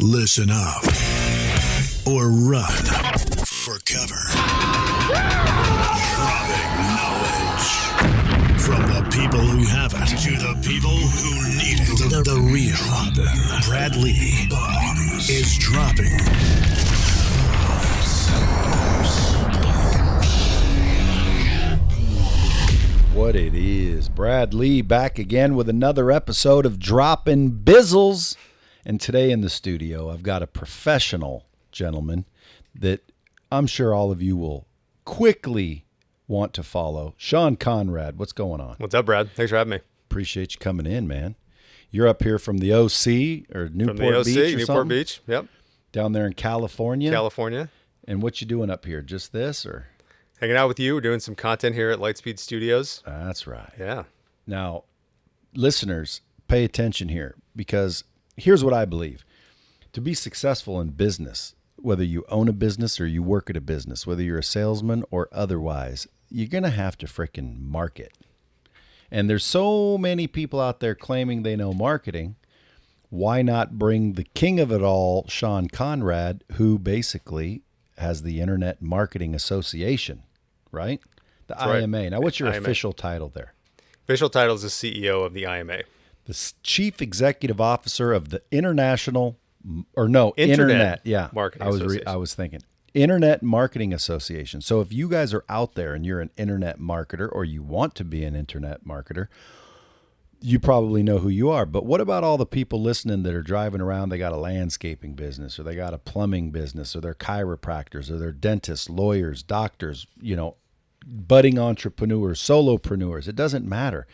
Listen up or run for cover. Dropping knowledge from the people who have it to the people who need it. The real Brad Lee is dropping. What it is. Brad Lee back again with another episode of Dropping Bizzles. And today in the studio, I've got a professional gentleman that I'm sure all of you will quickly want to follow. Sean Conrad, what's going on? What's up, Brad? Thanks for having me. Appreciate you coming in, man. You're up here from the OC or Newport From the OC, Beach or Newport something? Beach, yep. Down there in California? California. And what you doing up here? Just this or? Hanging out with you. We're doing some content here at Lightspeed Studios. That's right. Yeah. Now, listeners, pay attention here because here's what I believe. To be successful in business, whether you own a business or you work at a business, whether you're a salesman or otherwise, you're going to have to frickin' market. And there's so many people out there claiming they know marketing. Why not bring the king of it all, Sean Conrad, who basically has the Internet Marketing Association, right? The That's right. IMA. Now, what's your IMA. official title there? Official title is the CEO of the IMA. The Chief Executive Officer of the Internet. Yeah, Marketing Association. I was thinking Internet Marketing Association. So if you guys are out there and you're an internet marketer or you want to be an internet marketer, you probably know who you are. But what about all the people listening that are driving around? They got a landscaping business or they got a plumbing business or they're chiropractors or they're dentists, lawyers, doctors, budding entrepreneurs, solopreneurs. It doesn't matter.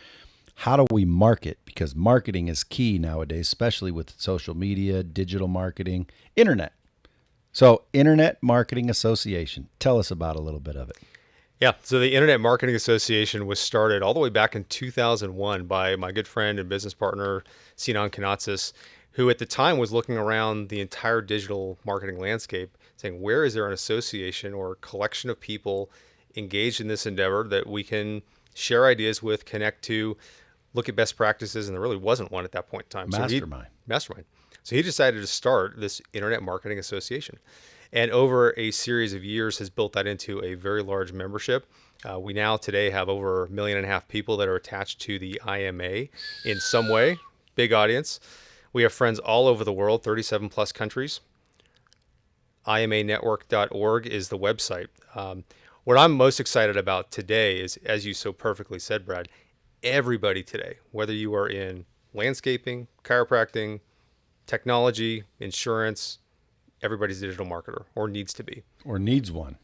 How do we market? Because marketing is key nowadays, especially with social media, digital marketing, internet. So Internet Marketing Association, tell us about a little bit of it. Yeah, so the Internet Marketing Association was started all the way back in 2001 by my good friend and business partner, Sinan Kanatsis, who at the time was looking around the entire digital marketing landscape, saying, where is there an association or a collection of people engaged in this endeavor that we can share ideas with, connect to, look at best practices, and there really wasn't one at that point in time. Mastermind. So he decided to start this Internet Marketing Association. And over a series of years has built that into a very large membership. We now today have over 1.5 million people that are attached to the IMA in some way. Big audience. We have friends all over the world, 37 plus countries. IMAnetwork.org is the website. What I'm most excited about today is, as you so perfectly said, Brad, everybody today, whether you are in landscaping, chiropractic, technology, insurance, everybody's a digital marketer or needs to be. Or needs one.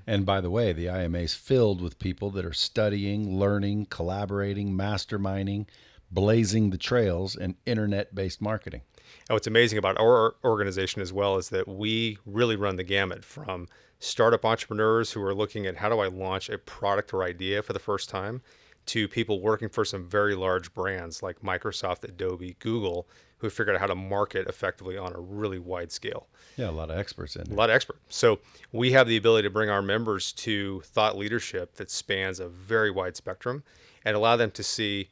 And by the way, the IMA is filled with people that are studying, learning, collaborating, masterminding, blazing the trails in internet-based marketing. And what's amazing about our organization as well is that we really run the gamut from startup entrepreneurs who are looking at how do I launch a product or idea for the first time to people working for some very large brands like Microsoft, Adobe, Google, who figured out how to market effectively on a really wide scale. Yeah, a lot of experts in there. A lot of experts. So we have the ability to bring our members to thought leadership that spans a very wide spectrum and allow them to see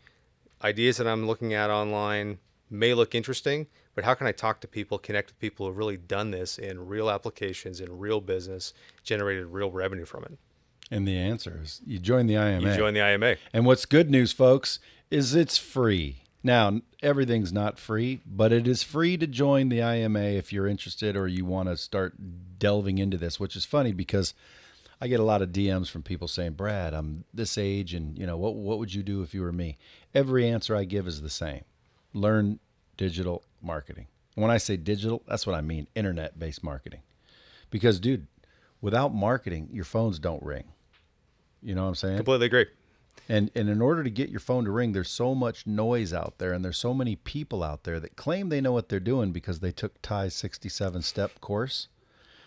ideas that I'm looking at online may look interesting, but how can I talk to people, connect with people who have really done this in real applications, in real business, generated real revenue from it? And the answer is you join the IMA. You join the IMA. And what's good news, folks, is it's free. Now, everything's not free, but it is free to join the IMA if you're interested or you want to start delving into this, which is funny because I get a lot of DMs from people saying, Brad, I'm this age and, what would you do if you were me? Every answer I give is the same. Learn digital marketing. And when I say digital, that's what I mean, internet-based marketing. Because, dude, without marketing, your phones don't ring. You know what I'm saying? Completely agree. And in order to get your phone to ring, there's so much noise out there and there's so many people out there that claim they know what they're doing because they took Ty's 67-step course.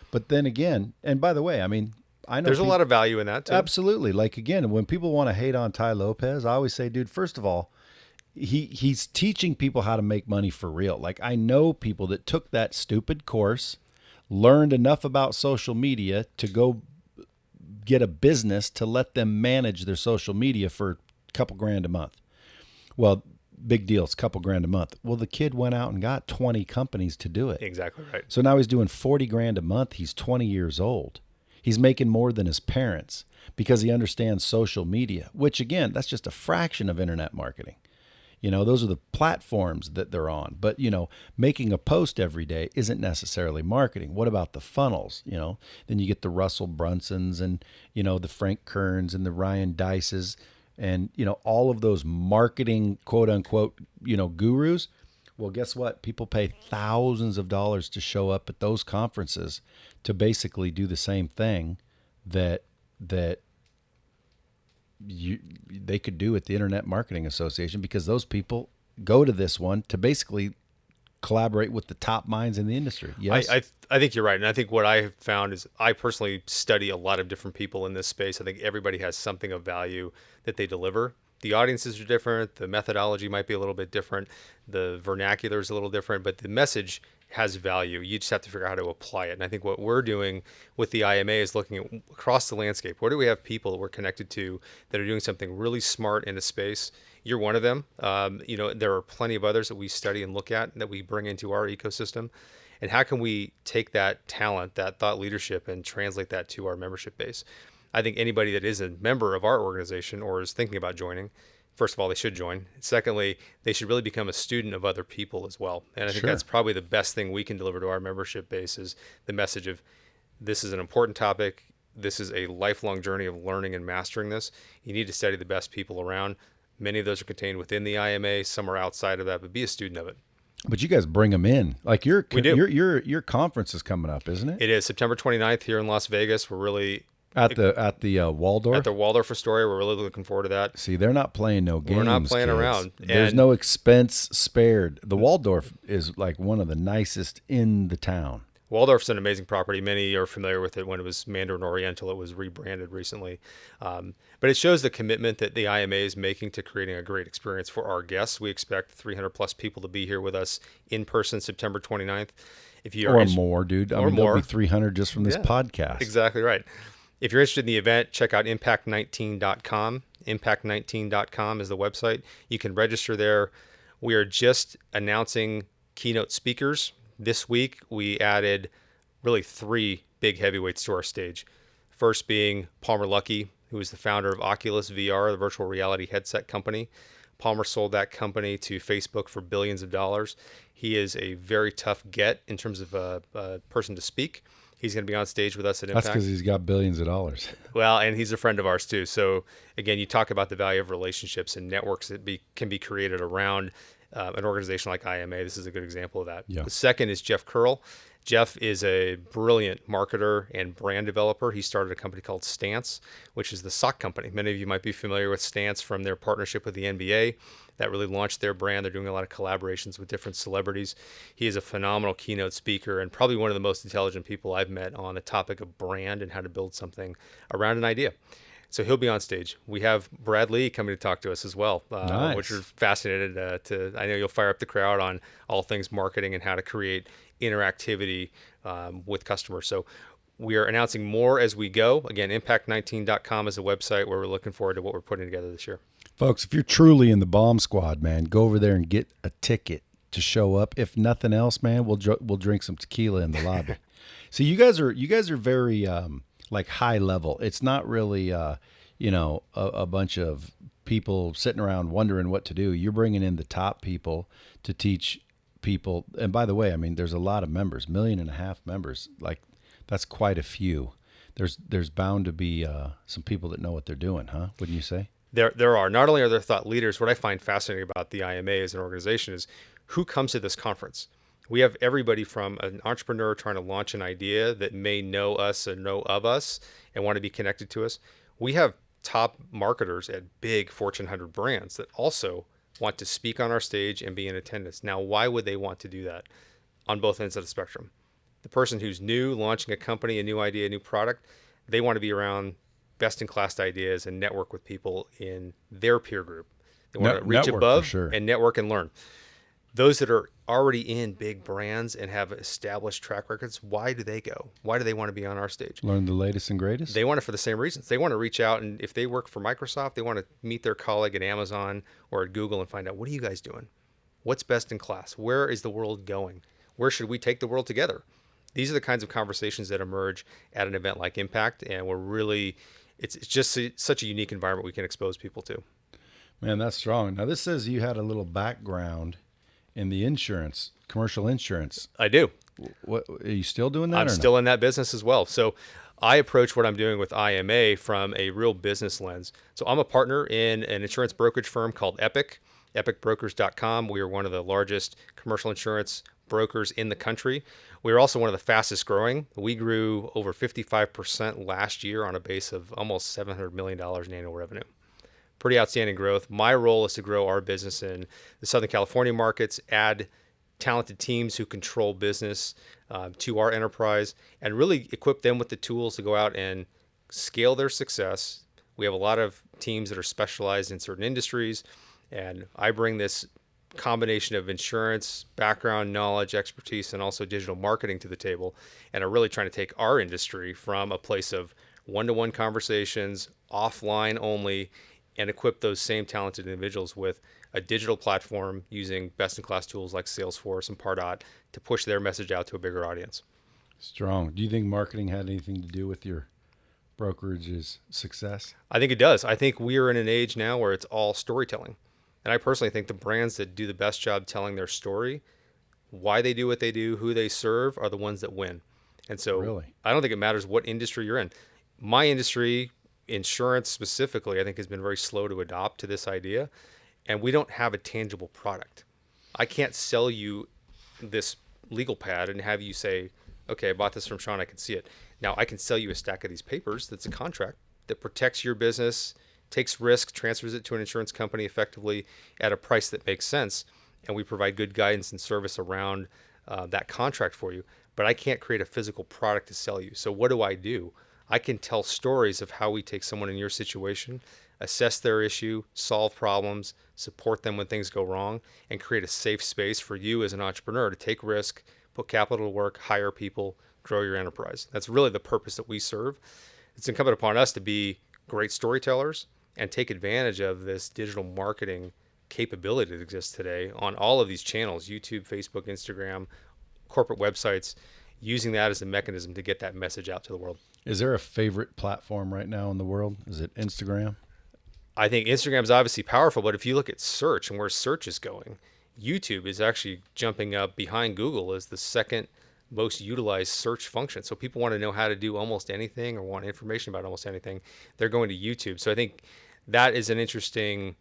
But then again, and by the way, I know there's a lot of value in that too. Absolutely. Like again, when people want to hate on Ty Lopez, I always say, dude, first of all, he's teaching people how to make money for real. Like I know people that took that stupid course, learned enough about social media to go get a business to let them manage their social media for a couple grand a month. Well, big deal. It's a couple grand a month. Well, the kid went out and got 20 companies to do it. Exactly right. So now he's doing 40 grand a month. He's 20 years old. He's making more than his parents because he understands social media, which again, that's just a fraction of internet marketing. You know, those are the platforms that they're on. But, you know, making a post every day isn't necessarily marketing. What about the funnels? You know, then you get the Russell Brunsons and, you know, the Frank Kerns and the Ryan Dices and, you know, all of those marketing, quote unquote, you know, gurus. Well, guess what? People pay thousands of dollars to show up at those conferences to basically do the same thing that they could do at the Internet Marketing Association, because those people go to this one to basically collaborate with the top minds in the industry. Yes, I think you're right. And I think what I have found is I personally study a lot of different people in this space. I think everybody has something of value that they deliver. The audiences are different. The methodology might be a little bit different. The vernacular is a little different, but the message has value. You just have to figure out how to apply it. And I think what we're doing with the IMA is looking at across the landscape. Where do we have people that we're connected to that are doing something really smart in a space? You're one of them. You know, there are plenty of others that we study and look at and that we bring into our ecosystem. And how can we take that talent, that thought leadership, and translate that to our membership base? I think anybody that is a member of our organization or is thinking about joining, first of all, they should join. Secondly, they should really become a student of other people as well. And I think that's probably the best thing we can deliver to our membership base is the message of this is an important topic. This is a lifelong journey of learning and mastering this. You need to study the best people around. Many of those are contained within the IMA. Some are outside of that, but be a student of it. But you guys bring them in. Like your conference is coming up, isn't it? It is September 29th here in Las Vegas. We're really at the Waldorf. At the Waldorf Astoria. We're really looking forward to that. See, they're not playing no games. We're not playing kids. Around. There's no expense spared. The Waldorf is like one of the nicest in the town. Waldorf's an amazing property. Many are familiar with it when it was Mandarin Oriental. It was rebranded recently. But it shows the commitment that the IMA is making to creating a great experience for our guests. We expect 300 plus people to be here with us in person September 29th. If you are more, dude. I mean, there'll be 300 just from this podcast. Exactly right. If you're interested in the event, check out impact19.com. Impact19.com is the website. You can register there. We are just announcing keynote speakers. This week, we added really 3 big heavyweights to our stage. First being Palmer Luckey, who is the founder of Oculus VR, the virtual reality headset company. Palmer sold that company to Facebook for billions of dollars. He is a very tough get in terms of a person to speak. He's going to be on stage with us at Impact. That's because he's got billions of dollars. Well, and he's a friend of ours too. So again, you talk about the value of relationships and networks that can be created around an organization like IMA. This is a good example of that. Yeah. The second is Jeff Curl. Jeff is a brilliant marketer and brand developer. He started a company called Stance, which is the sock company. Many of you might be familiar with Stance from their partnership with the NBA. That really launched their brand. They're doing a lot of collaborations with different celebrities. He is a phenomenal keynote speaker and probably one of the most intelligent people I've met on the topic of brand and how to build something around an idea. So he'll be on stage. We have Brad Lee coming to talk to us as well, Nice. which we're fascinated I know you'll fire up the crowd on all things marketing and how to create interactivity with customers. So we are announcing more as we go. Again, impact19.com is a website where we're looking forward to what we're putting together this year. Folks, if you're truly in the bomb squad, man, go over there and get a ticket to show up. If nothing else, man, we'll drink some tequila in the lobby. So you guys are very like high level. It's not really a bunch of people sitting around wondering what to do. You're bringing in the top people to teach people. And by the way, I mean, there's a lot of members, 1.5 million members. Like that's quite a few. There's bound to be some people that know what they're doing, huh? Wouldn't you say? There are. Not only are there thought leaders, what I find fascinating about the IMA as an organization is who comes to this conference. We have everybody from an entrepreneur trying to launch an idea that may know us or know of us and want to be connected to us. We have top marketers at big Fortune 100 brands that also want to speak on our stage and be in attendance. Now, why would they want to do that on both ends of the spectrum? The person who's new, launching a company, a new idea, a new product, they want to be around best-in-class ideas and network with people in their peer group. They want to reach above and network and learn. Those that are already in big brands and have established track records, why do they go? Why do they want to be on our stage? Learn the latest and greatest. They want it for the same reasons. They want to reach out, and if they work for Microsoft, they want to meet their colleague at Amazon or at Google and find out, what are you guys doing? What's best in class? Where is the world going? Where should we take the world together? These are the kinds of conversations that emerge at an event like Impact, and we're really, it's just such a unique environment we can expose people to. Man, that's strong. Now, this says you had a little background in the insurance, commercial insurance. I do. What are you still doing that? I'm still in that business as well. So I approach what I'm doing with IMA from a real business lens. So I'm a partner in an insurance brokerage firm called Epic, epicbrokers.com. We are one of the largest commercial insurance brokers in the country. We are also one of the fastest growing. We grew over 55% last year on a base of almost $700 million in annual revenue. Pretty outstanding growth. My role is to grow our business in the Southern California markets, add talented teams who control business to our enterprise, and really equip them with the tools to go out and scale their success. We have a lot of teams that are specialized in certain industries, and I bring this combination of insurance, background, knowledge, expertise, and also digital marketing to the table, and are really trying to take our industry from a place of one-to-one conversations, offline only, and equip those same talented individuals with a digital platform using best-in-class tools like Salesforce and Pardot to push their message out to a bigger audience. Strong. Do you think marketing had anything to do with your brokerage's success? I think it does. I think we are in an age now where it's all storytelling. And I personally think the brands that do the best job telling their story, why they do what they do, who they serve, are the ones that win. And so Really? I don't think it matters what industry you're in. My industry, insurance specifically, I think has been very slow to adopt to this idea. And we don't have a tangible product. I can't sell you this legal pad and have you say, okay, I bought this from Sean, I can see it. Now I can sell you a stack of these papers that's a contract that protects your business, takes risk, transfers it to an insurance company effectively at a price that makes sense. And we provide good guidance and service around that contract for you. But I can't create a physical product to sell you. So what do? I can tell stories of how we take someone in your situation, assess their issue, solve problems, support them when things go wrong, and create a safe space for you as an entrepreneur to take risk, put capital to work, hire people, grow your enterprise. That's really the purpose that we serve. It's incumbent upon us to be great storytellers and take advantage of this digital marketing capability that exists today on all of these channels, YouTube, Facebook, Instagram, corporate websites, using that as a mechanism to get that message out to the world. Is there a favorite platform right now in the world? Is it Instagram? I think Instagram is obviously powerful, but if you look at search and where search is going, YouTube is actually jumping up behind Google as the second most utilized search function. So people want to know how to do almost anything or want information about almost anything, they're going to YouTube. So I think that is an interesting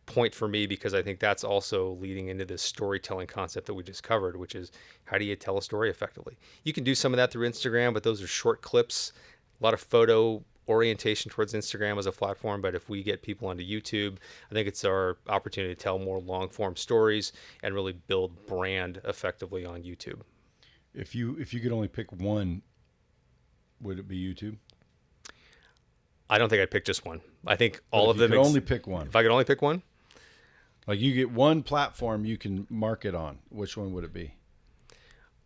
point for me, because I think that's also leading into this storytelling concept that we just covered, which is how do you tell a story effectively? You can do some of that through Instagram, but those are short clips, a lot of photo orientation towards Instagram as a platform. But if we get people onto YouTube, I think it's our opportunity to tell more long form stories and really build brand effectively on YouTube. If you could only pick one, would it be YouTube? I don't think I'd pick just one. I think all of them. If you could only pick one. If I could only pick one? Like you get one platform you can market on, which one would it be?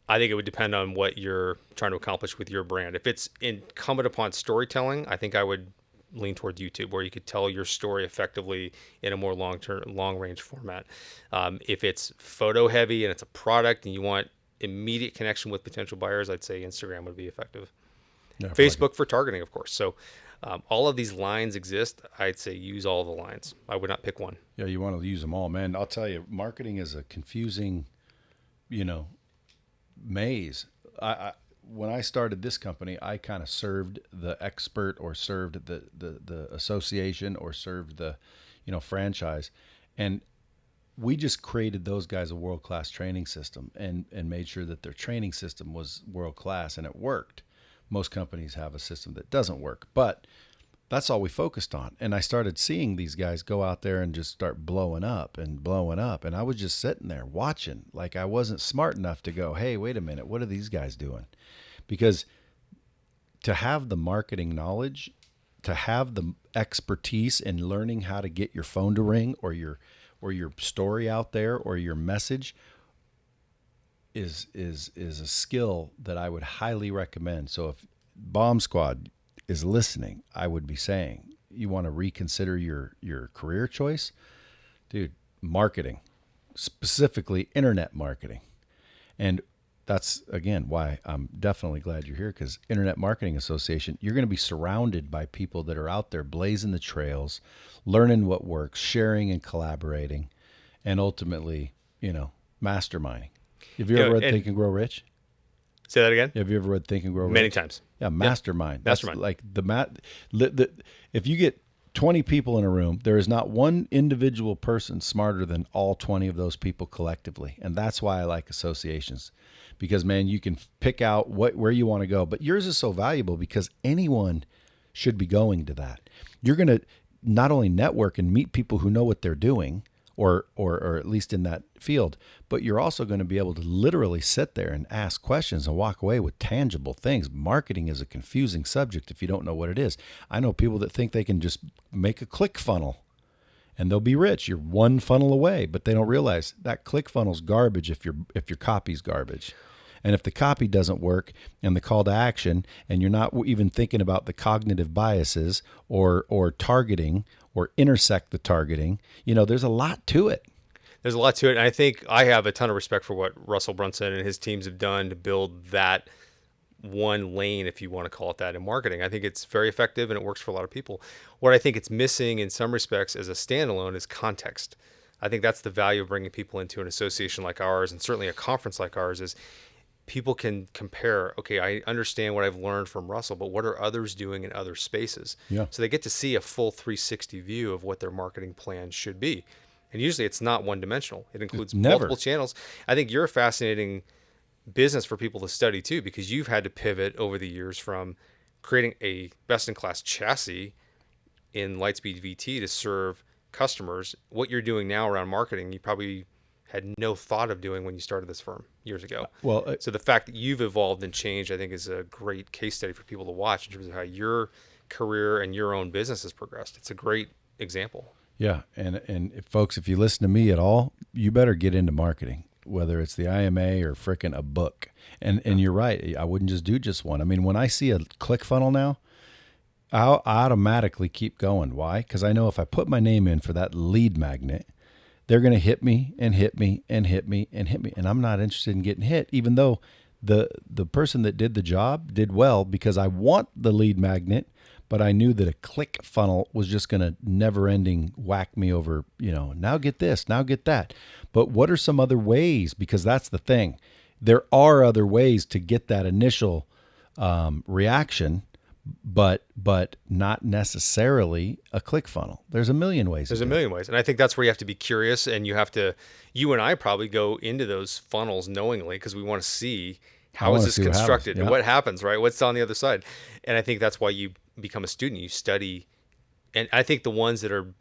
I think it would depend on what you're trying to accomplish with your brand. If it's incumbent upon storytelling, I think I would lean towards YouTube, where you could tell your story effectively in a more long range format. If it's photo heavy and it's a product and you want immediate connection with potential buyers, I'd say Instagram would be effective. Yeah, Facebook for targeting, of course. So all of these lines exist. I'd say use all the lines. I would not pick one. Yeah, you want to use them all, man. I'll tell you, marketing is a confusing, maze. When I started this company, I kind of served the expert or served the association or served the, franchise. And we just created those guys a world-class training system and made sure that their training system was world-class, and it worked. Most companies have a system that doesn't work, but that's all we focused on. And I started seeing these guys go out there and just start blowing up. And I was just sitting there watching, like I wasn't smart enough to go, hey, wait a minute, what are these guys doing? Because to have the marketing knowledge, to have the expertise in learning how to get your phone to ring or your or your story out there or your message is a skill that I would highly recommend. So if Bomb Squad is listening, I would be saying, you want to reconsider your career choice, dude, marketing, specifically internet marketing. And that's, again, why I'm definitely glad you're here, because Internet Marketing Association, you're going to be surrounded by people that are out there blazing the trails, learning what works, sharing and collaborating, and ultimately, masterminding. Have you ever read Think and Grow Rich? Say that again? Have you ever read Think and Grow Rich? Many times. Yeah, mastermind. Yeah. Mastermind. That's like if you get 20 people in a room, there is not one individual person smarter than all 20 of those people collectively. And that's why I like associations, because, man, you can pick out where you want to go. But yours is so valuable because anyone should be going to that. You're going to not only network and meet people who know what they're doing, or at least in that field, but you're also going to be able to literally sit there and ask questions and walk away with tangible things. Marketing is a confusing subject if you don't know what it is. I know people that think they can just make a click funnel and they'll be rich. You're one funnel away, but they don't realize that click funnel's garbage if your copy's garbage. And if the copy doesn't work and the call to action, and you're not even thinking about the cognitive biases or targeting or intersect the targeting, there's a lot to it. There's a lot to it. And I think I have a ton of respect for what Russell Brunson and his teams have done to build that one lane, if you want to call it that, in marketing. I think it's very effective and it works for a lot of people. What I think it's missing in some respects as a standalone is context. I think that's the value of bringing people into an association like ours, and certainly a conference like ours, is people can compare, okay, I understand what I've learned from Russell, but what are others doing in other spaces? Yeah. So they get to see a full 360 view of what their marketing plan should be. And usually it's not one-dimensional. It includes multiple channels. I think you're a fascinating business for people to study too, because you've had to pivot over the years from creating a best-in-class chassis in Lightspeed VT to serve customers. What you're doing now around marketing, you probably had no thought of doing when you started this firm years ago. So the fact that you've evolved and changed, I think, is a great case study for people to watch in terms of how your career and your own business has progressed. It's a great example. Yeah. And folks, if you listen to me at all, you better get into marketing, whether it's the IMA or frickin' a book. And you're right. I wouldn't just do just one. I mean, when I see a ClickFunnels now, I'll automatically keep going. Why? Because I know if I put my name in for that lead magnet, they're going to hit me and hit me and hit me and hit me. And I'm not interested in getting hit, even though the person that did the job did well, because I want the lead magnet, but I knew that a click funnel was just going to never ending whack me over, now get this, now get that. But what are some other ways? Because that's the thing. There are other ways to get that initial reaction, but not necessarily a click funnel. There's a million ways. There's a million ways. And I think that's where you have to be curious, and you and I probably go into those funnels knowingly because we want to see how is this constructed and what happens, right? What's on the other side? And I think that's why you become a student, you study. And I think the ones that are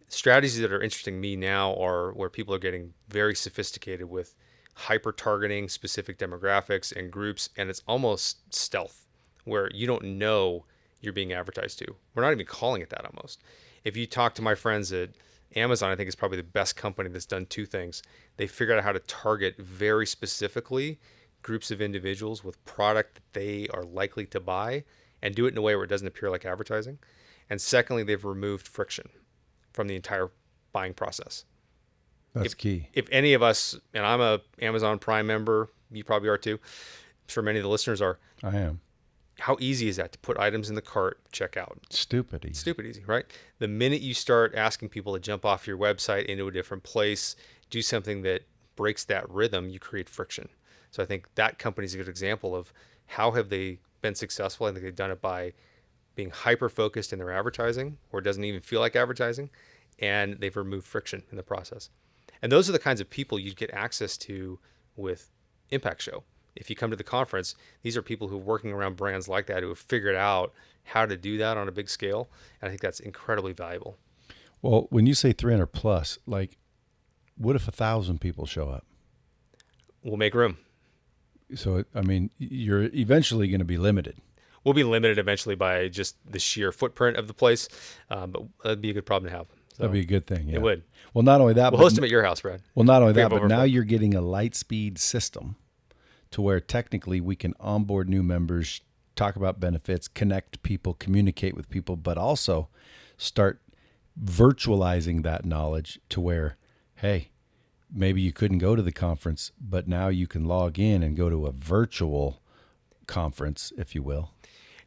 strategies that are interesting me now are where people are getting very sophisticated with hyper-targeting specific demographics and groups, and it's almost stealth, where you don't know you're being advertised to. We're not even calling it that almost. If you talk to my friends at Amazon, I think it's probably the best company that's done two things. They figured out how to target very specifically groups of individuals with product that they are likely to buy and do it in a way where it doesn't appear like advertising. And secondly, they've removed friction from the entire buying process. That's key. If any of us, and I'm a Amazon Prime member, you probably are too, I'm sure many of the listeners are. I am. How easy is that to put items in the cart, check out? Stupid easy, right? The minute you start asking people to jump off your website into a different place, do something that breaks that rhythm, you create friction. So I think that company is a good example of how have they been successful. I think they've done it by being hyper-focused in their advertising, where it doesn't even feel like advertising, and they've removed friction in the process. And those are the kinds of people you get access to with impactSHOW. If you come to the conference, these are people who are working around brands like that, who have figured out how to do that on a big scale. And I think that's incredibly valuable. Well, when you say 300 plus, like, what if 1,000 people show up? We'll make room. So, I mean, you're eventually going to be limited. We'll be limited eventually by just the sheer footprint of the place, but that'd be a good problem to have. So That'd be a good thing. Yeah. It would. Well, not only that, We'll host them at your house, Brad. well, not only Bring that, them but over now for- you're getting a light speed system to where technically we can onboard new members, talk about benefits, connect people, communicate with people, but also start virtualizing that knowledge to where, hey, maybe you couldn't go to the conference, but now you can log in and go to a virtual conference, if you will.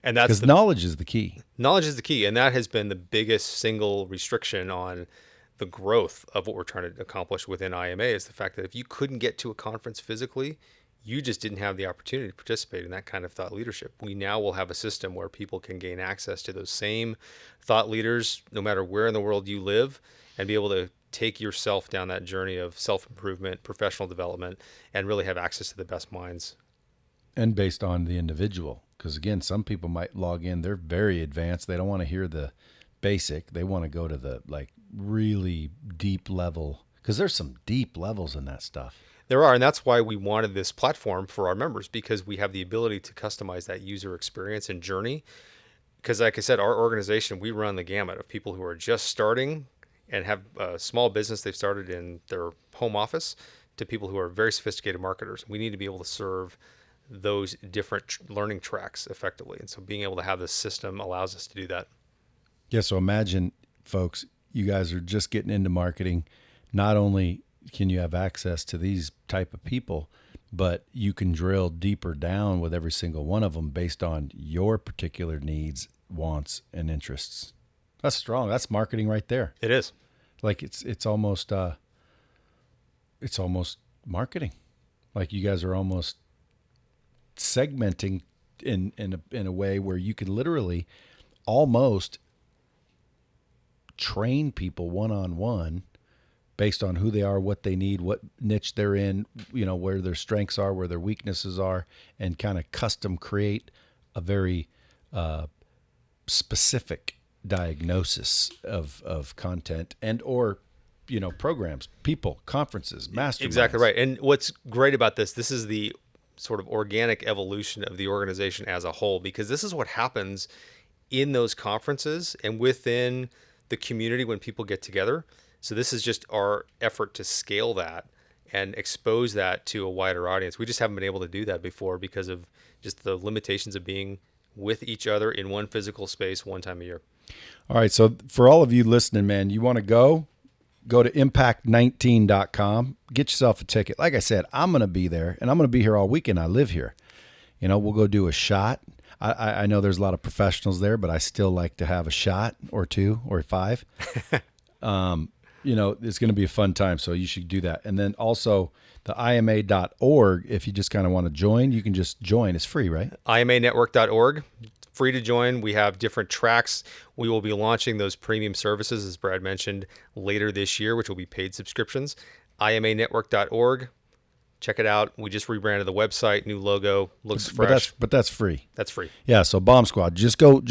And that's Because knowledge is the key. knowledge is the key, and that has been the biggest single restriction on the growth of what we're trying to accomplish within IMA is the fact that if you couldn't get to a conference physically, you just didn't have the opportunity to participate in that kind of thought leadership. We now will have a system where people can gain access to those same thought leaders, no matter where in the world you live, and be able to take yourself down that journey of self-improvement, professional development, and really have access to the best minds. And based on the individual. Because again, some people might log in, they're very advanced. They don't want to hear the basic. They want to go to the like really deep level. Because there's some deep levels in that stuff. There are, and that's why we wanted this platform for our members, because we have the ability to customize that user experience and journey. Because like I said, our organization, we run the gamut of people who are just starting and have a small business they've started in their home office to people who are very sophisticated marketers. We need to be able to serve those different learning tracks effectively. And so being able to have this system allows us to do that. Yeah, so imagine, folks, you guys are just getting into marketing. Not only can you have access to these type of people, but you can drill deeper down with every single one of them based on your particular needs, wants, and interests. That's strong. That's marketing right there. It is. Like it's almost marketing. Like you guys are almost segmenting in a way where you can literally almost train people one-on-one based on who they are, what they need, what niche they're in, you know, where their strengths are, where their weaknesses are, and kind of custom create a very specific diagnosis of content and or, you know, programs, people, conferences, masterminds. Exactly right. And what's great about this is the sort of organic evolution of the organization as a whole, because this is what happens in those conferences and within the community when people get together. So this is just our effort to scale that and expose that to a wider audience. We just haven't been able to do that before because of just the limitations of being with each other in one physical space one time a year. All right. So for all of you listening, man, you want to go to impact19.com, get yourself a ticket. Like I said, I'm going to be there and I'm going to be here all weekend. I live here. You know, we'll go do a shot. I know there's a lot of professionals there, but I still like to have a shot or two or five. You know, it's going to be a fun time. So you should do that. And then also the ima.org, if you just kind of want to join, you can just join. It's free, right? imanetwork.org. Free to join. We have different tracks. We will be launching those premium services, as Brad mentioned, later this year, which will be paid subscriptions. imanetwork.org. Check it out. We just rebranded the website, new logo, looks fresh. But that's free. That's free. Yeah. So Bomb Squad, just go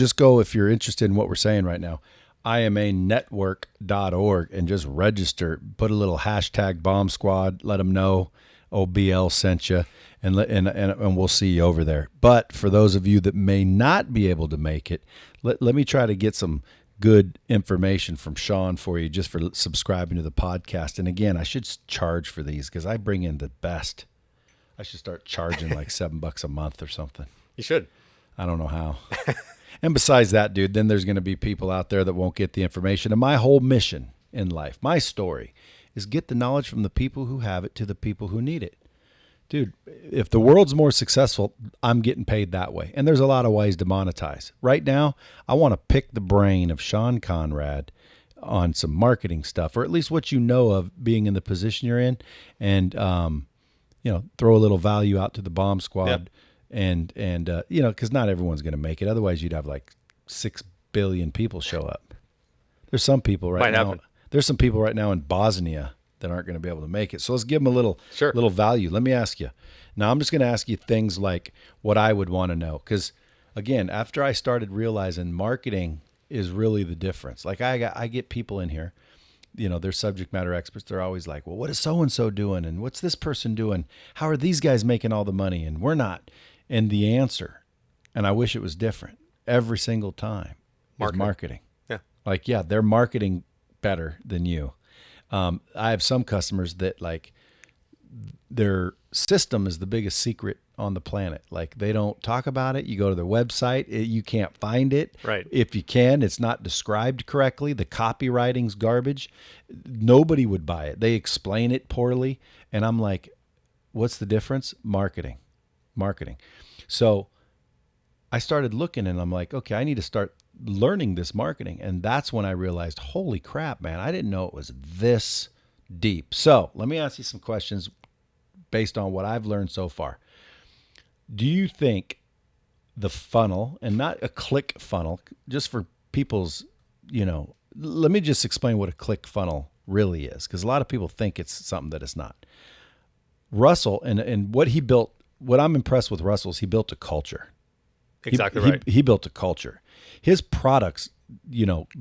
if you're interested in what we're saying right now. imanetwork.org and just register. Put a little hashtag Bomb Squad. Let them know OBL sent you, and we'll see you over there. But for those of you that may not be able to make it, let me try to get some good information from Sean for you just for subscribing to the podcast. And again, I should charge for these because I bring in the best. I should start charging like $7 a month or something. You should. I don't know how. And besides that, dude, then there's going to be people out there that won't get the information. And my whole mission in life, my story, is get the knowledge from the people who have it to the people who need it. Dude, if the world's more successful, I'm getting paid that way. And there's a lot of ways to monetize. Right now, I want to pick the brain of Sean Conrad on some marketing stuff, or at least what you know of being in the position you're in, and you know, throw a little value out to the Bomb Squad. Yep. And you know, because not everyone's going to make it. Otherwise, you'd have like 6 billion people show up. There's some people right now. There's some people right now in Bosnia that aren't going to be able to make it. So let's give them a little value. Let me ask you. Now, I'm just going to ask you things like what I would want to know. Because, again, after I started realizing marketing is really the difference. Like I get people in here, you know, they're subject matter experts. They're always like, well, what is so-and-so doing? And what's this person doing? How are these guys making all the money? And we're not. And the answer, and I wish it was different, every single time is marketing. Yeah. Like, yeah, their marketing better than you. I have some customers that like their system is the biggest secret on the planet. Like they don't talk about it. You go to their website, you can't find it. Right. If you can, it's not described correctly. The copywriting's garbage. Nobody would buy it. They explain it poorly. And I'm like, what's the difference? Marketing. So I started looking and I'm like, okay, I need to start learning this marketing. And that's when I realized, holy crap, man, I didn't know it was this deep. So let me ask you some questions based on what I've learned so far. Do you think the funnel, and not a click funnel, just for people's, let me just explain what a click funnel really is, because a lot of people think it's something that it's not. Russell, and what he built, what I'm impressed with Russell is he built a culture. Exactly right. He built a culture. His products,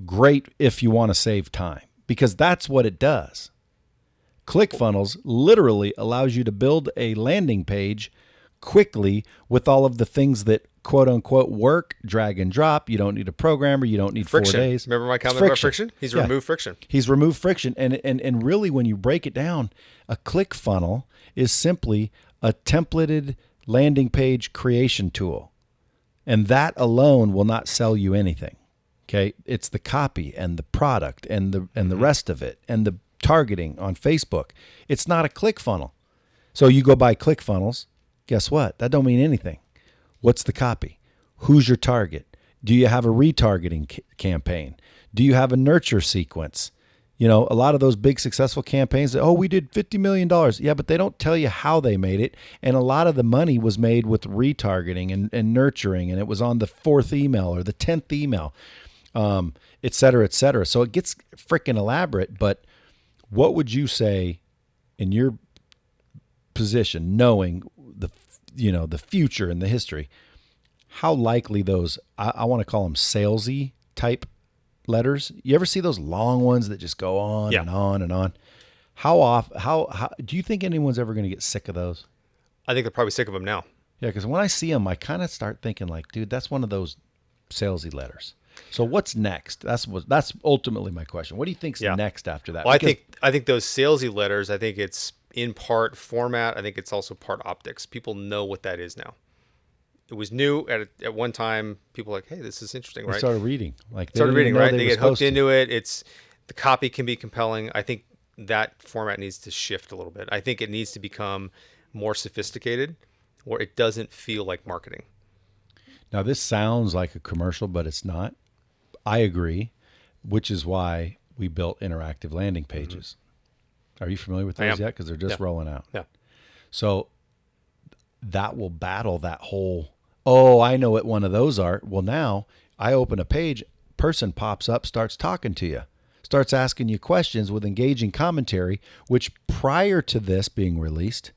great if you want to save time, because that's what it does. ClickFunnels literally allows you to build a landing page quickly with all of the things that quote unquote work, drag and drop. You don't need a programmer. You don't need friction. 4 days. Remember my comment about friction? He's removed friction. He's removed friction. And really, when you break it down, a ClickFunnel is simply a templated landing page creation tool. And that alone will not sell you anything. Okay. It's the copy and the product and the rest of it and the targeting on Facebook. It's not a ClickFunnel. So you go buy ClickFunnels. Guess what? That don't mean anything. What's the copy? Who's your target? Do you have a retargeting campaign? Do you have a nurture sequence? A lot of those big successful campaigns that, we did $50 million. Yeah, but they don't tell you how they made it. And a lot of the money was made with retargeting and nurturing, and it was on the 4th email or the 10th email, et cetera, et cetera. So it gets freaking elaborate. But what would you say in your position, knowing the future and the history, how likely those, I want to call them salesy type letters? You ever see those long ones that just go on and on and on? How do you think anyone's ever going to get sick of those? I think they're probably sick of them now. Yeah, because when I see them, I kind of start thinking like, dude, that's one of those salesy letters. So what's next? That's ultimately my question. What do you think's next after that? Well, I think those salesy letters, I think it's in part format. I think it's also part optics. People know what that is now. It was new at one time. People were like, hey, this is interesting, right? They started reading. Right? They get hooked into it. The copy can be compelling. I think that format needs to shift a little bit. I think it needs to become more sophisticated, where it doesn't feel like marketing. Now, this sounds like a commercial, but it's not. I agree, which is why we built interactive landing pages. Mm-hmm. Are you familiar with those yet? Because they're just rolling out. Yeah. So that will battle that whole, I know what one of those are. Well, now I open a page, person pops up, starts talking to you, starts asking you questions with engaging commentary, which prior to this being released,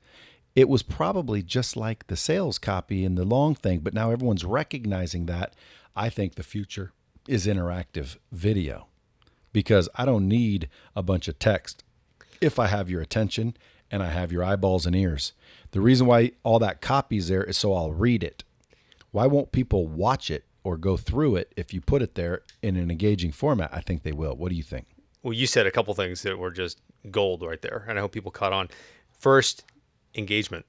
it was probably just like the sales copy and the long thing, but now everyone's recognizing that. I think the future is interactive video, because I don't need a bunch of text if I have your attention and I have your eyeballs and ears. The reason why all that copy's there is so I'll read it. Why won't people watch it or go through it if you put it there in an engaging format? I think they will. What do you think? Well, you said a couple things that were just gold right there, and I hope people caught on. First, engagement.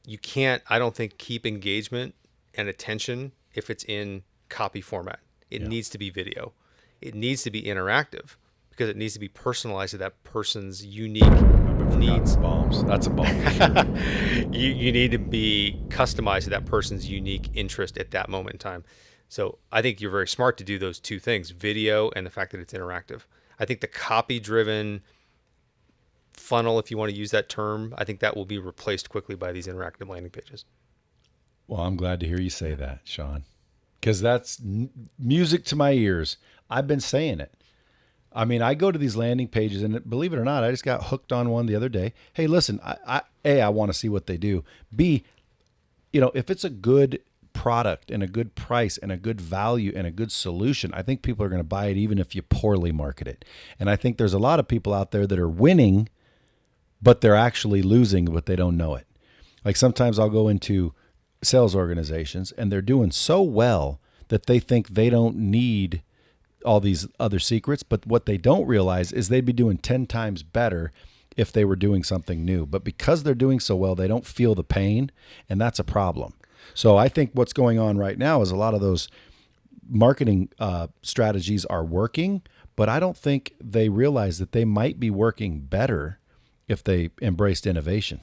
You can't, I don't think, keep engagement and attention if it's in copy format. It needs to be video. It needs to be interactive, because it needs to be personalized to that person's unique needs. Bombs. That's a bomb. You need to be customized to that person's unique interest at that moment in time. So I think you're very smart to do those two things, video and the fact that it's interactive. I think the copy-driven funnel, if you want to use that term, I think that will be replaced quickly by these interactive landing pages. Well, I'm glad to hear you say that, Sean, because that's music to my ears. I've been saying it. I mean, I go to these landing pages, and believe it or not, I just got hooked on one the other day. Hey, listen, I want to see what they do. B, if it's a good product and a good price and a good value and a good solution, I think people are going to buy it even if you poorly market it. And I think there's a lot of people out there that are winning, but they're actually losing, but they don't know it. Like sometimes I'll go into sales organizations and they're doing so well that they think they don't need all these other secrets, but what they don't realize is they'd be doing 10 times better if they were doing something new. But because they're doing so well, they don't feel the pain, and that's a problem. So I think what's going on right now is a lot of those marketing strategies are working, but I don't think they realize that they might be working better if they embraced innovation.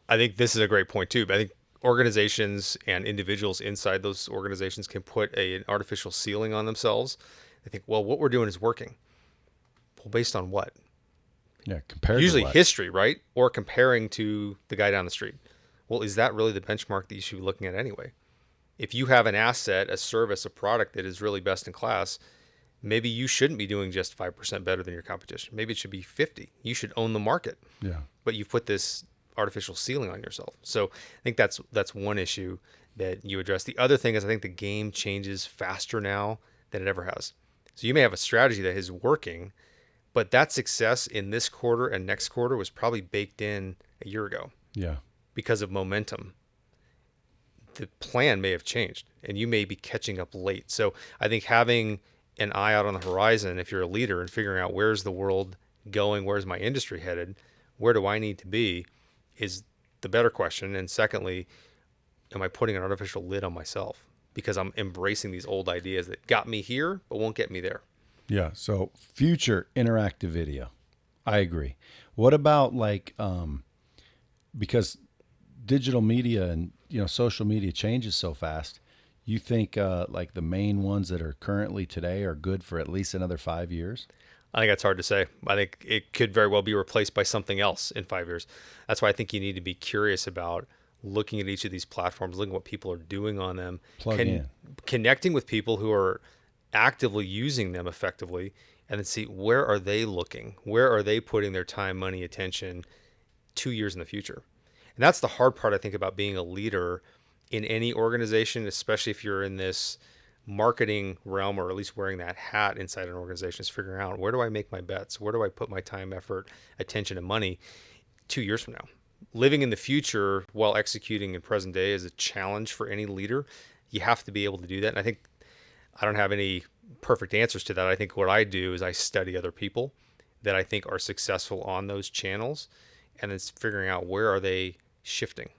I think this is a great point too. But I think organizations and individuals inside those organizations can put an artificial ceiling on themselves. They think, well, what we're doing is working. Well, based on what? Yeah, compared Usually to what? history, right? Or comparing to the guy down the street. Well, is that really the benchmark that you should be looking at anyway? If you have an asset, a service, a product that is really best in class, maybe you shouldn't be doing just 5% better than your competition. Maybe it should be 50. You should own the market. Yeah. But you've put this artificial ceiling on yourself. So I think that's one issue that you address. The other thing is I think the game changes faster now than it ever has. So you may have a strategy that is working, but that success in this quarter and next quarter was probably baked in a year ago. Yeah. Because of momentum. The plan may have changed and you may be catching up late. So I think having an eye out on the horizon, if you're a leader, and figuring out where's the world going, where's my industry headed, where do I need to be, is the better question. And secondly, am I putting an artificial lid on myself because I'm embracing these old ideas that got me here but won't get me there? Yeah. So future interactive video. I agree. What about because digital media and social media changes so fast, you think like the main ones that are currently today are good for at least another 5 years? I think that's hard to say. I think it could very well be replaced by something else in 5 years. That's why I think you need to be curious about looking at each of these platforms, looking at what people are doing on them, connecting with people who are actively using them effectively, and then see where are they looking? Where are they putting their time, money, attention 2 years in the future? And that's the hard part, I think, about being a leader in any organization, especially if you're in this marketing realm, or at least wearing that hat inside an organization, is figuring out, where do I make my bets? Where do I put my time, effort, attention, and money 2 years from now? Living in the future while executing in present day is a challenge for any leader. You have to be able to do that. And I think I don't have any perfect answers to that. I think what I do is I study other people that I think are successful on those channels, and then figuring out where are they shifting.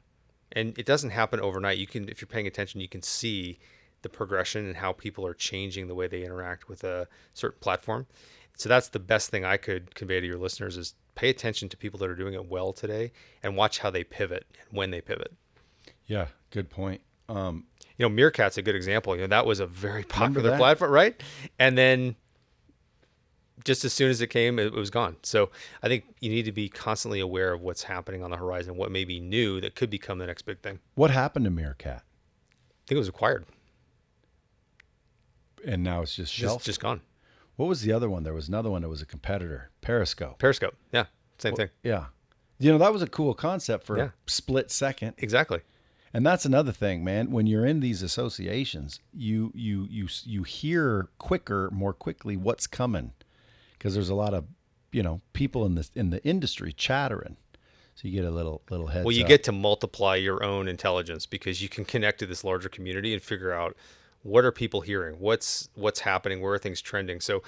And it doesn't happen overnight. You can, if you're paying attention, you can see the progression and how people are changing the way they interact with a certain platform. So that's the best thing I could convey to your listeners, is pay attention to people that are doing it well today and watch how they pivot and when they pivot. Yeah, good point. Meerkat's a good example. That was a very popular platform, right? And then just as soon as it came, it was gone. So I think you need to be constantly aware of what's happening on the horizon, what may be new that could become the next big thing. What happened to Meerkat? I think it was acquired. And now it's just shelved? Just gone. What was the other one? There was another one that was a competitor, Periscope. Yeah, same thing. Yeah. That was a cool concept for a split second. Exactly. And that's another thing, man. When you're in these associations, you hear more quickly what's coming, because there's a lot of people in the industry chattering, so you get a little heads. Well, you get to multiply your own intelligence, because you can connect to this larger community and figure out what are people hearing, what's happening, where are things trending. So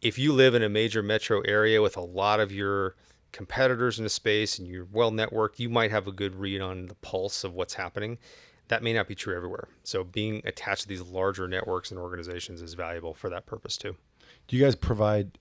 if you live in a major metro area with a lot of your competitors in the space and you're well networked, you might have a good read on the pulse of what's happening. That may not be true everywhere. So being attached to these larger networks and organizations is valuable for that purpose too. Do you guys provide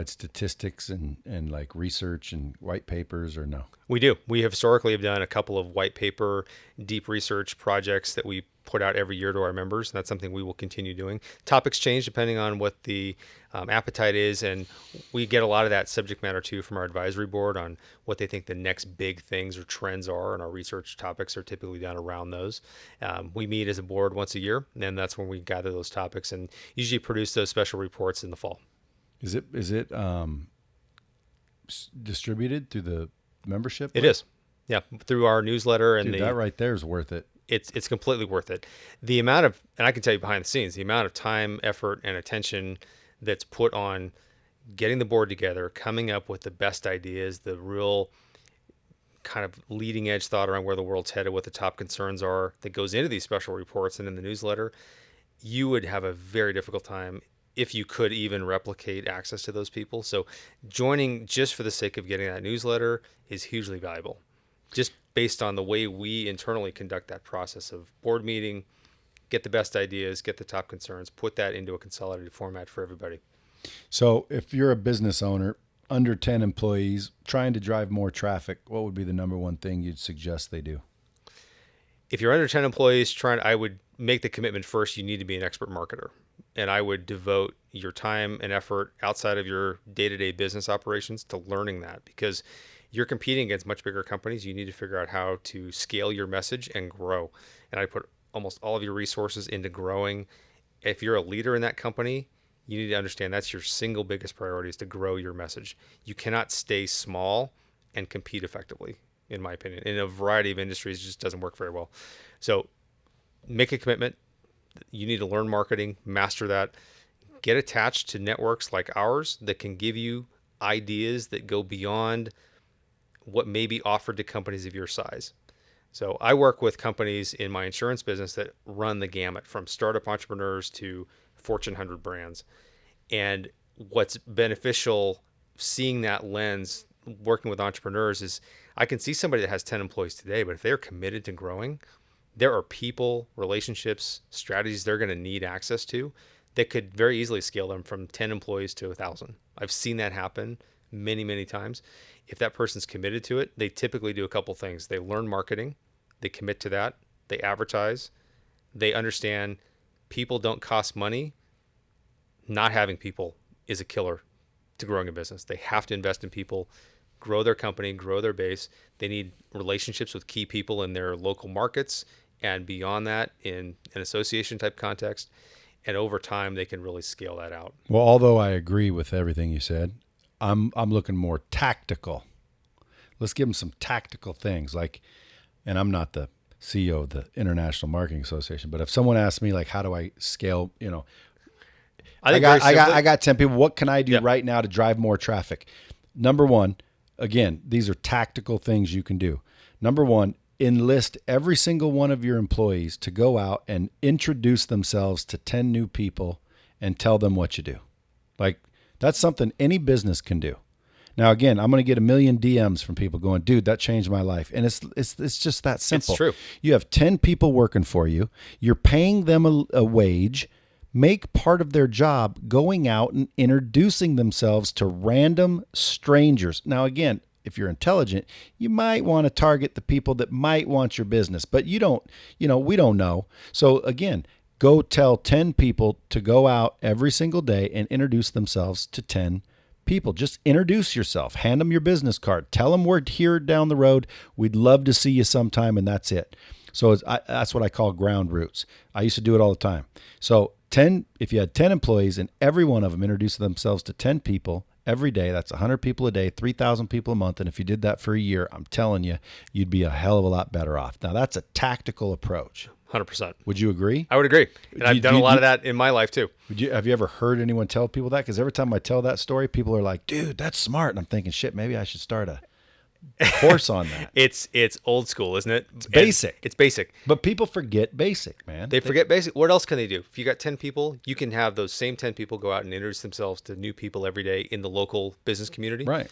statistics and like research and white papers, or no? We do. We historically have done a couple of white paper, deep research projects that we put out every year to our members, and that's something we will continue doing. Topics change depending on what the appetite is, and we get a lot of that subject matter too from our advisory board on what they think the next big things or trends are, and our research topics are typically done around those. We meet as a board once a year, and that's when we gather those topics and usually produce those special reports in the fall. Is it distributed through the membership? It is. Yeah, through our newsletter. And that right there is worth it. It's completely worth it. The amount of, and I can tell you behind the scenes, the amount of time, effort, and attention that's put on getting the board together, coming up with the best ideas, the real kind of leading edge thought around where the world's headed, what the top concerns are, that goes into these special reports and in the newsletter. You would have a very difficult time if you could even replicate access to those people. So joining just for the sake of getting that newsletter is hugely valuable, just based on the way we internally conduct that process of board meeting, get the best ideas, get the top concerns, put that into a consolidated format for everybody. So if you're a business owner, under 10 employees, trying to drive more traffic, what would be the number one thing you'd suggest they do? If you're under 10 employees, I would make the commitment first, you need to be an expert marketer. And I would devote your time and effort outside of your day-to-day business operations to learning that, because you're competing against much bigger companies. You need to figure out how to scale your message and grow. And I put almost all of your resources into growing. If you're a leader in that company, you need to understand that's your single biggest priority, is to grow your message. You cannot stay small and compete effectively, in my opinion. In a variety of industries, it just doesn't work very well. So make a commitment. You need to learn marketing, master that, get attached to networks like ours that can give you ideas that go beyond what may be offered to companies of your size. So I work with companies in my insurance business that run the gamut, from startup entrepreneurs to Fortune 100 brands. And what's beneficial seeing that lens, working with entrepreneurs, is I can see somebody that has 10 employees today, but if they're committed to growing, there are people, relationships, strategies they're going to need access to that could very easily scale them from 10 employees to 1,000. I've seen that happen many, many times. If that person's committed to it, they typically do a couple things. They learn marketing, they commit to that, they advertise, they understand people don't cost money. Not having people is a killer to growing a business. They have to invest in people, grow their company, grow their base. They need relationships with key people in their local markets and beyond that in an association type context. And over time, they can really scale that out. Well, although I agree with everything you said, I'm looking more tactical. Let's give them some tactical things. Like, and I'm not the CEO of the International Marketing Association, but if someone asks me, like, how do I scale, I got 10 people. What can I do right now to drive more traffic? Number one, again, these are tactical things you can do. Number one, enlist every single one of your employees to go out and introduce themselves to 10 new people and tell them what you do. Like, that's something any business can do. Now, again, I'm going to get a million DMs from people going, dude, that changed my life. And it's just that simple. It's true. You have 10 people working for you. You're paying them a wage. Make part of their job going out and introducing themselves to random strangers. Now, again, if you're intelligent, you might want to target the people that might want your business, but we don't know. So again, go tell 10 people to go out every single day and introduce themselves to 10 people. Just introduce yourself, hand them your business card, tell them we're here down the road. We'd love to see you sometime, and that's it. So that's what I call ground roots. I used to do it all the time. So if you had 10 employees and every one of them introduced themselves to 10 people every day, that's 100 people a day, 3,000 people a month. And if you did that for a year, I'm telling you, you'd be a hell of a lot better off. Now, that's a tactical approach. 100%. Would you agree? I would agree. And I've done a lot of that in my life too. Have you ever heard anyone tell people that? Because every time I tell that story, people are like, dude, that's smart. And I'm thinking, shit, maybe I should start a course on that. It's old school, isn't it? It's basic. It's basic. But people forget basic, man. They forget basic. What else can they do? If you got 10 people, you can have those same 10 people go out and introduce themselves to new people every day in the local business community. Right.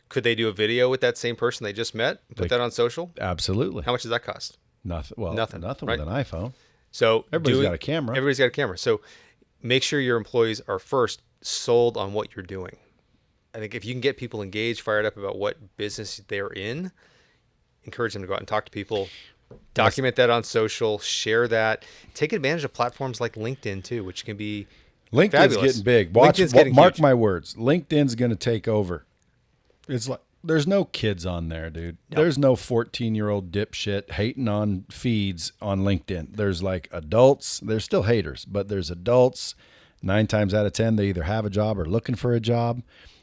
Could they do a video with that same person they just met? Put that on social? Absolutely. How much does that cost? Nothing. Well, nothing right? With an iPhone. So Everybody's got a camera. Everybody's got a camera. So make sure your employees are first sold on what you're doing. I think if you can get people engaged, fired up about what business they're in, encourage them to go out and talk to people, document that on social, share that, take advantage of platforms like LinkedIn too, which can be LinkedIn's fabulous. getting big. Mark my words. LinkedIn's going to take over. It's like, there's no kids on there, dude. Yep. There's no 14-year-old dipshit hating on feeds on LinkedIn. There's like adults. There's still haters, but there's adults. 9 times out of 10, they either have a job or looking for a job.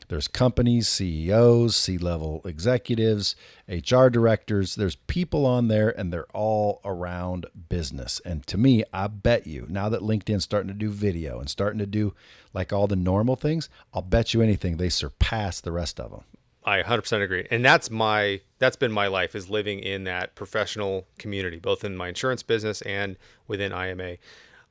There's companies, CEOs, C-level executives, HR directors. There's people on there, and they're all around business. And to me, I bet you, now that LinkedIn's starting to do video and starting to do like all the normal things, I'll bet you anything they surpass the rest of them. I 100% agree. And that's been my life, is living in that professional community, both in my insurance business and within IMA.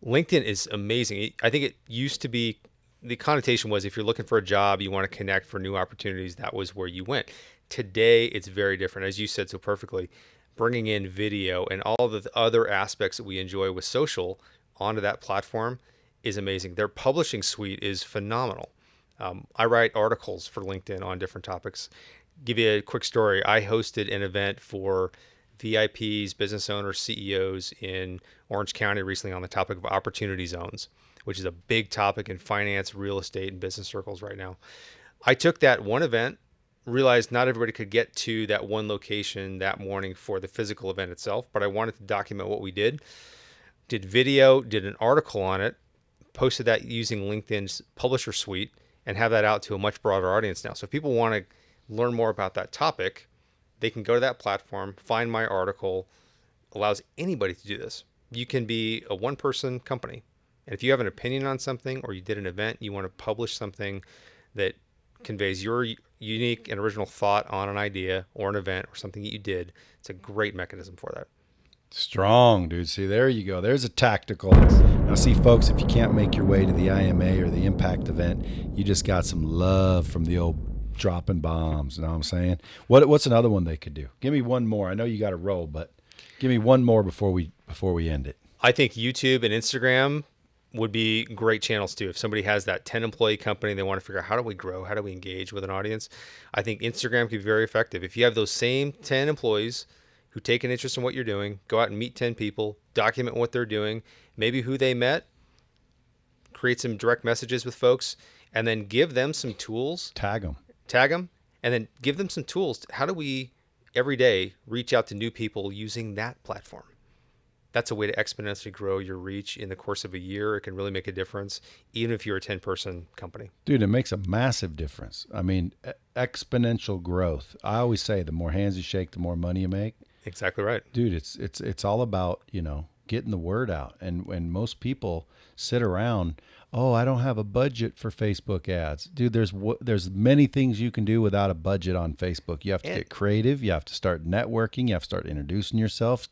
LinkedIn is amazing. I think it used to be the connotation was if you're looking for a job, you want to connect for new opportunities, that was where you went. Today, it's very different. As you said so perfectly, bringing in video and all the other aspects that we enjoy with social onto that platform is amazing. Their publishing suite is phenomenal. I write articles for LinkedIn on different topics. Give you a quick story. I hosted an event for VIPs, business owners, CEOs in Orange County recently on the topic of opportunity zones, which is a big topic in finance, real estate, and business circles right now. I took that one event, realized not everybody could get to that one location that morning for the physical event itself, but I wanted to document what we did video, did an article on it, posted that using LinkedIn's publisher suite, and have that out to a much broader audience now. So if people want to learn more about that topic, they can go to that platform, find my article. Allows anybody to do this. You can be a one-person company. And if you have an opinion on something or you did an event, you want to publish something that conveys your unique and original thought on an idea or an event or something that you did, it's a great mechanism for that. Strong, dude. See, there you go. There's a tactical. Now, see, folks, if you can't make your way to the IMA or the Impact event, you just got some love from the old dropping bombs. You know what I'm saying? What's another one they could do? Give me one more. I know you got to roll, but give me one more before we end it. I think YouTube and Instagram would be great channels too. If somebody has that 10-employee company, they want to figure out how do we grow, how do we engage with an audience, I think Instagram could be very effective. If you have those same 10 employees who take an interest in what you're doing, go out and meet 10 people, document what they're doing, maybe who they met, create some direct messages with folks, and then give them some tools. Tag them, and then give them some tools. How do we every day reach out to new people using that platform? That's a way to exponentially grow your reach in the course of a year. It can really make a difference, even if you're a 10-person company. Dude, it makes a massive difference. I mean, exponential growth. I always say the more hands you shake, the more money you make. Exactly right. Dude, it's all about, getting the word out. And when most people sit around, oh, I don't have a budget for Facebook ads. Dude, there's many things you can do without a budget on Facebook. You have to get creative. You have to start networking. You have to start introducing yourself,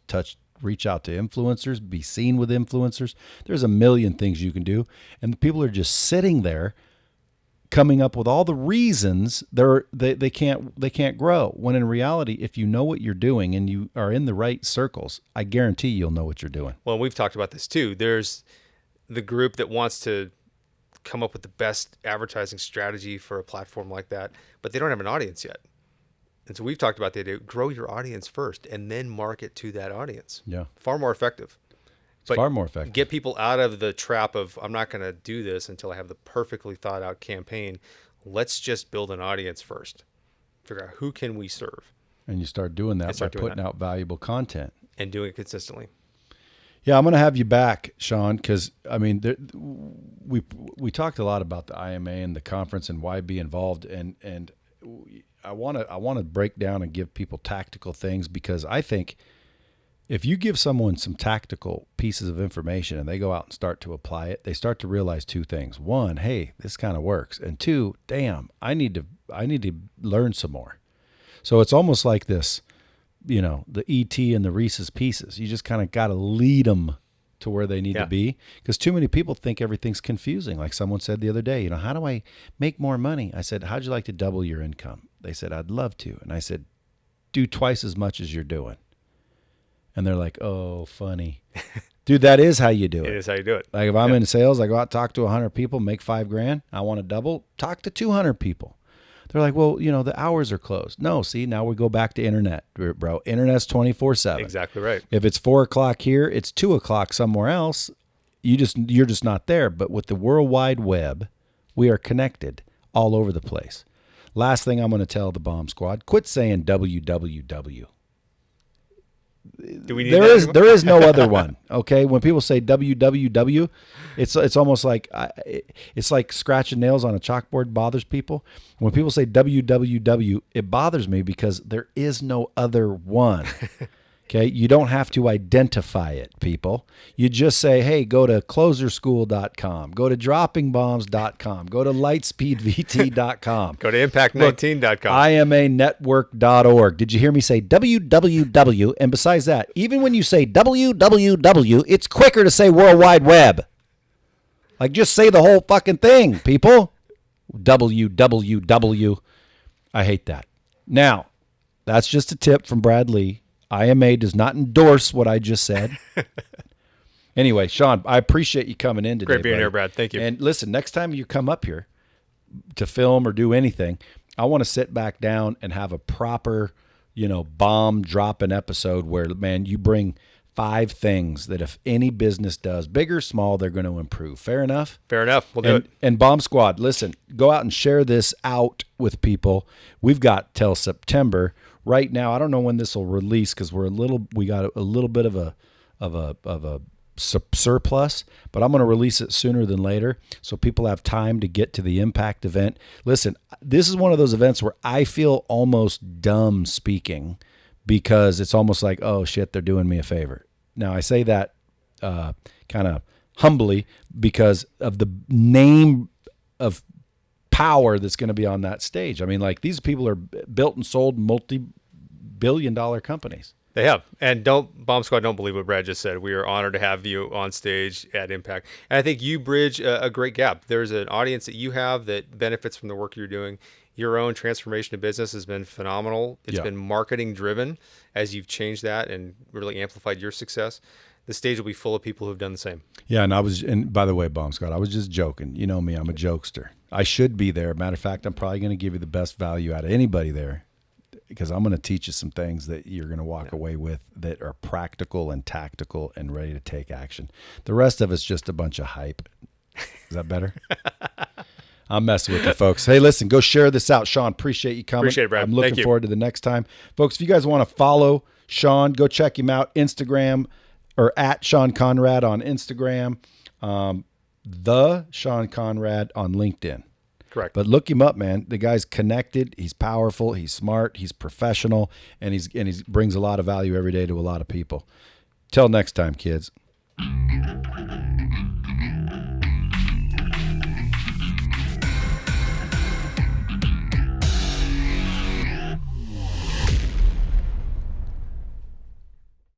reach out to influencers, be seen with influencers. There's a million things you can do. And the people are just sitting there coming up with all the reasons they can't grow. When in reality, if you know what you're doing and you are in the right circles, I guarantee you'll know what you're doing. Well, we've talked about this too. There's the group that wants to come up with the best advertising strategy for a platform like that, but they don't have an audience yet. And so we've talked about the idea, grow your audience first and then market to that audience. Yeah. Far more effective. Far more effective. Get people out of the trap of, I'm not going to do this until I have the perfectly thought out campaign. Let's just build an audience first. Figure out who can we serve. And you start doing that by putting out valuable content. And doing it consistently. Yeah, I'm going to have you back, Sean, because, I mean, we talked a lot about the IMA and the conference and why be involved. And I want to break down and give people tactical things, because I think if you give someone some tactical pieces of information and they go out and start to apply it, they start to realize two things. One, hey, this kind of works. And two, damn, I need to learn some more. So it's almost like this, the ET and the Reese's Pieces. You just kind of got to lead them to where they need to be, because too many people think everything's confusing. Like someone said the other day, how do I make more money? I said, how'd you like to double your income? They said, I'd love to. And I said, do twice as much as you're doing. And they're like, oh, funny. Dude, that is how you do it. It is how you do it. Like if I'm in sales, I go out, talk to 100 people, make $5,000. I want to double, talk to 200 people. They're like, well, the hours are closed. No, see, now we go back to internet, bro. Internet's 24/7. Exactly right. If it's 4:00 here, it's 2:00 somewhere else. You're just not there. But with the World Wide Web, we are connected all over the place. Last thing I'm going to tell the bomb squad, quit saying www. Do we need there is no other one. Okay, when people say www, it's almost like it's like scratching nails on a chalkboard bothers people. When people say www, it bothers me because there is no other one. Okay, you don't have to identify it, people. You just say, hey, go to closerschool.com, go to droppingbombs.com, go to lightspeedvt.com. Go to impact19.com. IMAnetwork.org. Did you hear me say www? And besides that, even when you say www, it's quicker to say World Wide Web. Like, just say the whole fucking thing, people. WWW. I hate that. Now, that's just a tip from Brad Lee. IMA does not endorse what I just said. Anyway, Sean, I appreciate you coming in today. Great being here, Brad. Thank you. And listen, next time you come up here to film or do anything, I want to sit back down and have a proper, bomb dropping episode where, man, you bring 5 things that if any business does, big or small, they're going to improve. Fair enough? Fair enough. We'll do it. And Bomb Squad, listen, go out and share this out with people. We've got till September. Right now, I don't know when this will release because we got a little bit of a surplus, but I'm going to release it sooner than later so people have time to get to the Impact event. Listen, this is one of those events where I feel almost dumb speaking because it's almost like, oh shit, they're doing me a favor. Now I say that kind of humbly because of the name of power that's going to be on that stage. I mean, like, these people are built and sold multi-billion-dollar companies. They have. And Bomb Squad, don't believe what Brad just said. We are honored to have you on stage at Impact. And I think you bridge a great gap. There's an audience that you have that benefits from the work you're doing. Your own transformation of business has been phenomenal. It's been marketing driven as you've changed that and really amplified your success. The stage will be full of people who've done the same. Yeah, and by the way, Bomb Scott, I was just joking. You know me, I'm a jokester. I should be there. Matter of fact, I'm probably going to give you the best value out of anybody there because I'm going to teach you some things that you're going to walk away with that are practical and tactical and ready to take action. The rest of it's just a bunch of hype. Is that better? I'm messing with you, folks. Hey, listen, go share this out. Sean, appreciate you coming. Appreciate it, Brad. I'm looking forward to the next time. Folks, if you guys want to follow Sean, go check him out. Instagram or at Sean Conrad on Instagram. The Sean Conrad on LinkedIn. Correct. But look him up, man. The guy's connected. He's powerful. He's smart. He's professional. And he brings a lot of value every day to a lot of people. Till next time, kids.